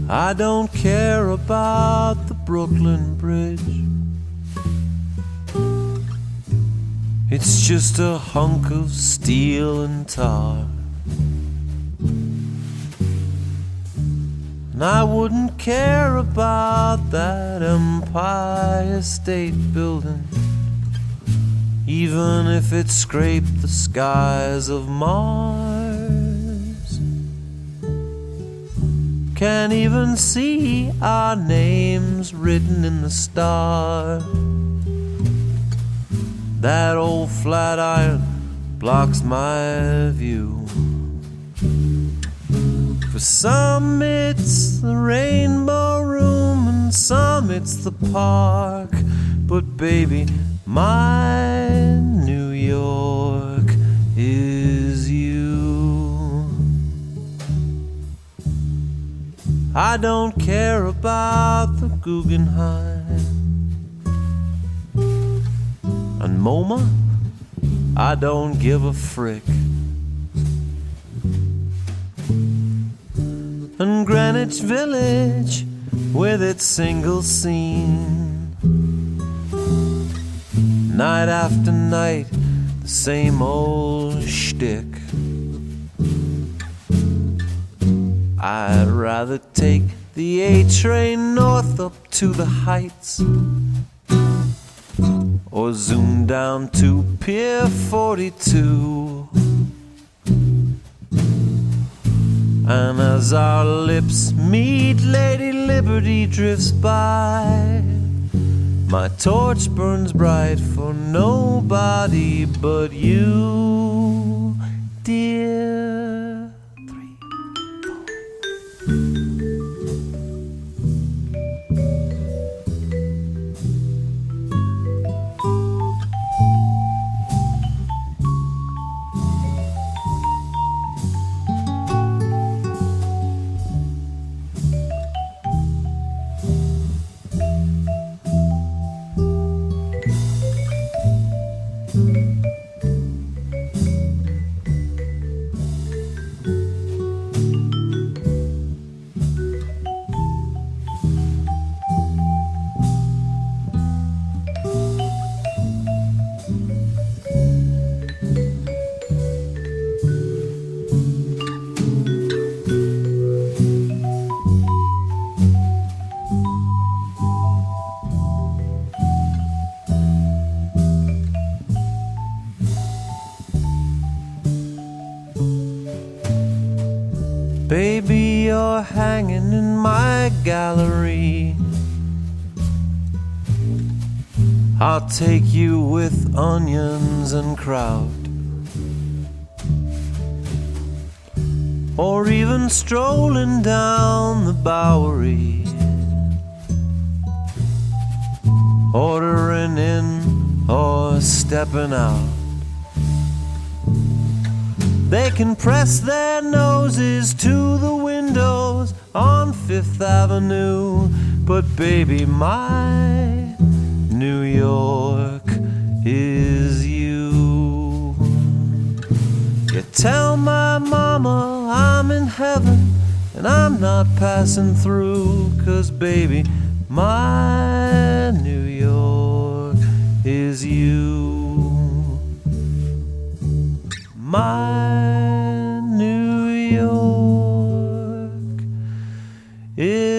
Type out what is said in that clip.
I don't care about the Brooklyn Bridge. It's just a hunk of steel and tar. And I wouldn't care about that Empire State Building, even if it scraped the skies of Mars. Can't even see our names written in the stars. That old Flatiron blocks my view. For some it's the Rainbow Room, and some it's the park. But baby, my New York is you. I don't care about the Guggenheim and MoMA, I don't give a frick. And Greenwich Village with its single scene, night after night, the same old shtick. I'd rather take the A train north up to the Heights, or zoom down to Pier 42. And as our lips meet, Lady Liberty drifts by. My torch burns bright for nobody but you, dear. 3, 4. Baby, you're hanging in my gallery. I'll take you with onions and kraut, or even strolling down the Bowery, ordering in or stepping out. They can press their noses to the windows on Fifth Avenue, but baby, my New York is you. You tell my mama I'm in heaven and I'm not passing through, 'cause baby, my New York is you. My New York is